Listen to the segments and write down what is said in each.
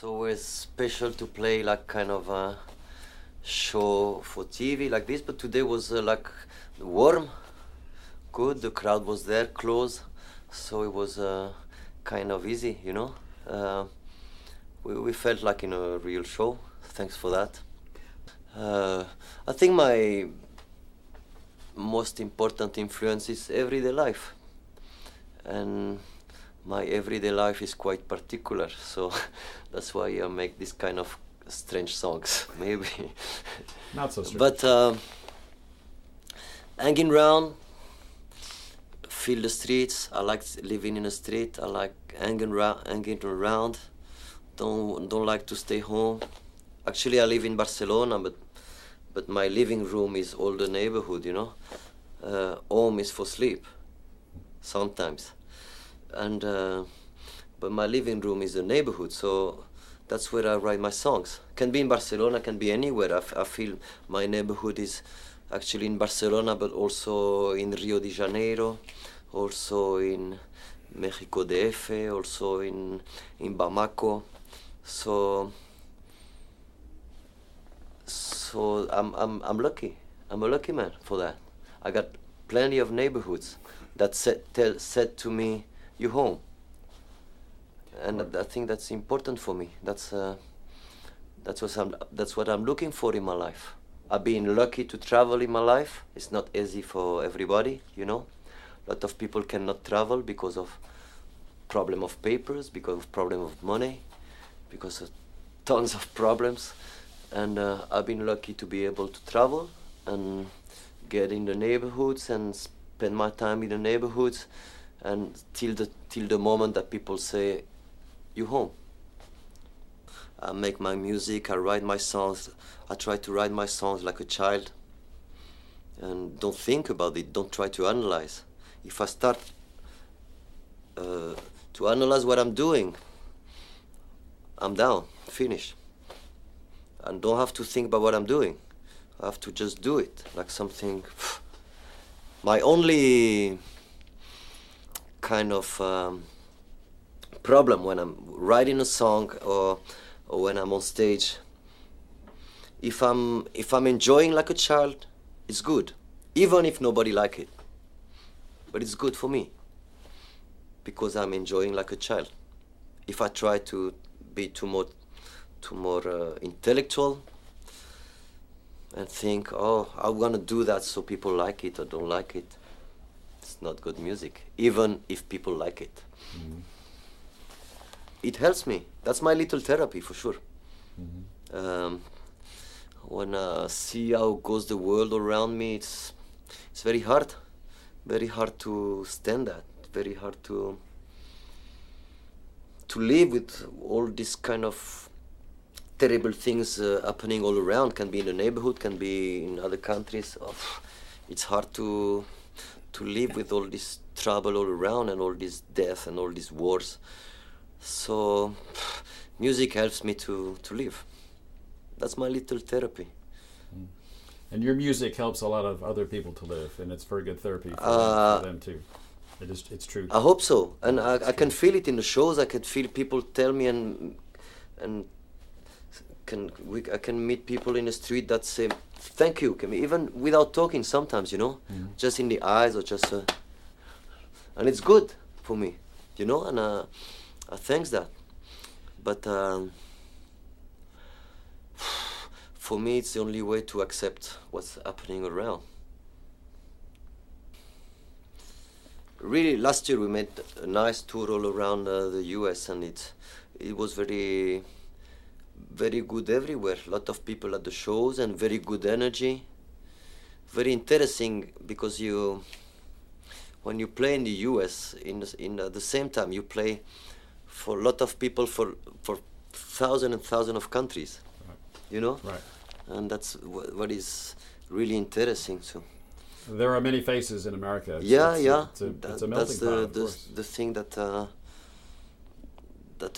It's always special to play like kind of a show for TV like this, but today was like warm, good. The crowd was there, close, so it was kind of easy, you know. We felt like in a real show. Thanks for that. I think my most important influence is everyday life, and my everyday life is quite particular, so that's why I make this kind of strange songs, maybe. Not so strange. But hanging around, feel the streets. I like living in the street. I like hanging around. Don't like to stay home. Actually, I live in Barcelona, but my living room is all the neighborhood, you know. Home is for sleep, sometimes. And but my living room is the neighborhood, so that's where I write my songs. Can be in Barcelona, can be anywhere. I feel my neighborhood is actually in Barcelona, but also in Rio de Janeiro, also in Mexico DF, also in Bamako. So I'm lucky. I'm a lucky man for that. I got plenty of neighborhoods that said to me, "You home," and I think that's important for me. That's what I'm looking for in my life. I've been lucky to travel in my life. It's not easy for everybody, you know. A lot of people cannot travel because of problem of papers, because of problem of money, because of tons of problems. And I've been lucky to be able to travel and get in the neighborhoods and spend my time in the neighborhoods, and till the moment that people say, "You home." I make my music, I write my songs. I try to write my songs like a child, and don't think about it, don't try to analyze. If I start to analyze what I'm doing, I'm down, finished. And don't have to think about what I'm doing. I have to just do it, like something. My only kind of problem when I'm writing a song or when I'm on stage, if I'm enjoying like a child, it's good, even if nobody like it. But it's good for me because I'm enjoying like a child. If I try to be too more intellectual and think, "Oh, I'm gonna do that so people like it or don't like it," it's not good music, even if people like it. Mm-hmm. It helps me. That's my little therapy for sure. Mm-hmm. When I see how goes the world around me, it's very hard to stand that. Very hard to live with all this kind of terrible things happening all around. Can be in the neighborhood, can be in other countries. Oh, it's hard to live with all this trouble all around and all this death and all these wars. So music helps me to live. That's my little therapy. And your music helps a lot of other people to live, and it's very good therapy for them too. It's true. I hope so, and I can feel it in the shows. I can feel people tell me, and I can meet people in the street that say thank you, even without talking sometimes, you know, just in the eyes or just, and it's good for me, you know, and I thanks that. But for me, it's the only way to accept what's happening around. Really, last year we made a nice tour all around the US, and it was very, very good everywhere. A lot of people at the shows and very good energy. Very interesting because when you play in the US, in the same time you play for a lot of people for thousands and thousands of countries, right. You know, right. And that's what is really interesting too. There are many faces in America. It's a melting that's pot, of course. the thing that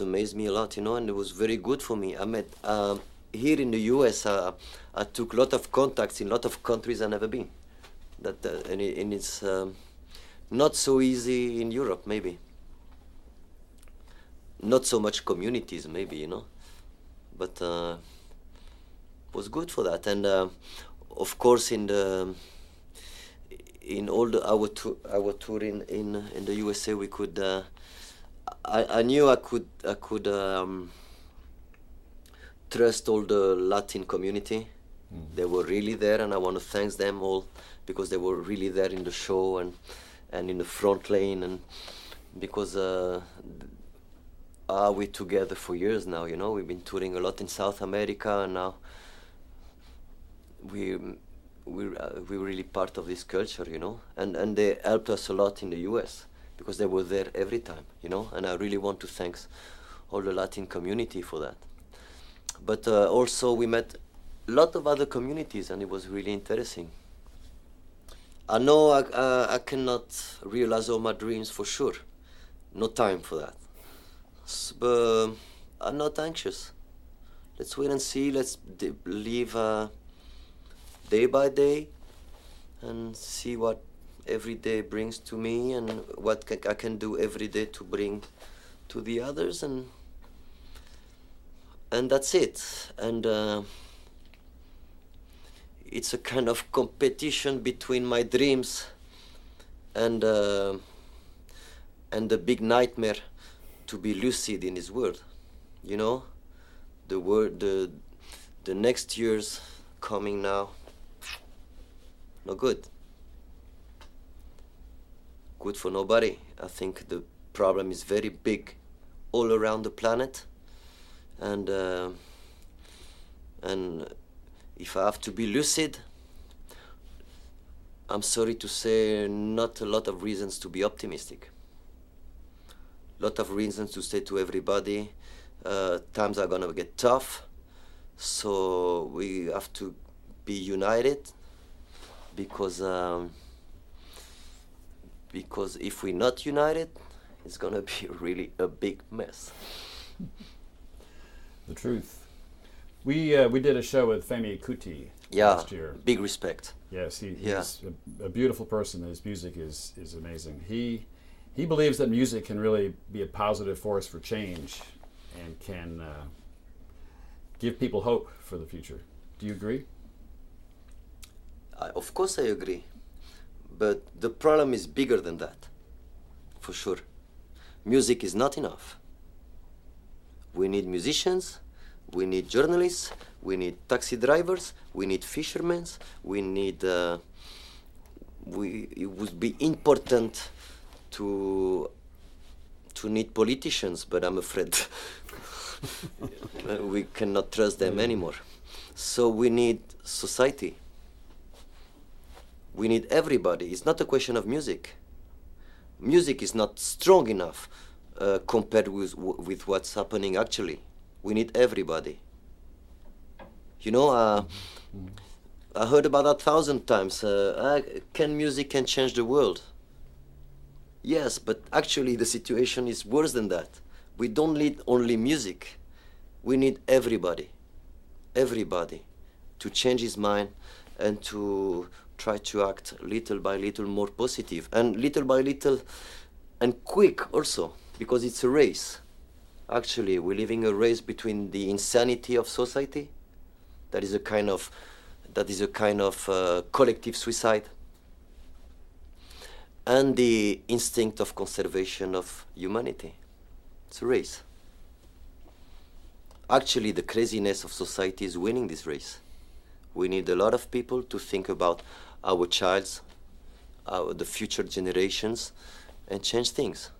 amazed me a lot, you know, and it was very good for me. I met here in the US. I took a lot of contacts in a lot of countries I've never been. And it's not so easy in Europe, maybe. Not so much communities, maybe, you know. but was good for that. And of course, in all our tour in the USA, we could. I knew I could trust all the Latin community. They were really there, and I want to thank them all because they were really there in the show and in the front lane, and because we're together for years now. You know, we've been touring a lot in South America, and now we're really part of this culture. You know, and they helped us a lot in the US because they were there every time. You know, and I really want to thank all the Latin community for that. But also we met a lot of other communities, and it was really interesting. I know I cannot realize all my dreams for sure. No time for that. But I'm not anxious. Let's wait and see. Let's live day by day and see what every day brings to me and what I can do every day to bring to the others, and that's it. And it's a kind of competition between my dreams and the big nightmare to be lucid in this world. You know, the next years coming now, no good. Good for nobody. I think the problem is very big all around the planet, and if I have to be lucid, I'm sorry to say, not a lot of reasons to be optimistic. A lot of reasons to say to everybody, times are gonna get tough, so we have to be united, because if we're not united, it's gonna be really a big mess. The truth. We did a show with Femi Kuti last year. Big respect. Yes, he's a beautiful person. His music is amazing. He believes that music can really be a positive force for change and can give people hope for the future. Do you agree? Of course I agree. But the problem is bigger than that, for sure. Music is not enough. We need musicians, we need journalists, we need taxi drivers, we need fishermen, we need... it would be important to need politicians, but I'm afraid we cannot trust them anymore. So we need society. We need everybody. It's not a question of music. Music is not strong enough compared with what's happening actually. We need everybody. You know, I heard about that 1,000 times. Music can change the world? Yes, but actually the situation is worse than that. We don't need only music. We need everybody to change his mind and to try to act little by little more positive, and little by little and quick also, because it's a race. Actually, we're living a race between the insanity of society, that is a kind of collective suicide, and the instinct of conservation of humanity. It's a race. Actually, the craziness of society is winning this race. We need a lot of people to think about our child's, the future generations, and change things.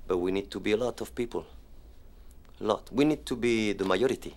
But we need to be a lot of people. A lot. We need to be the majority.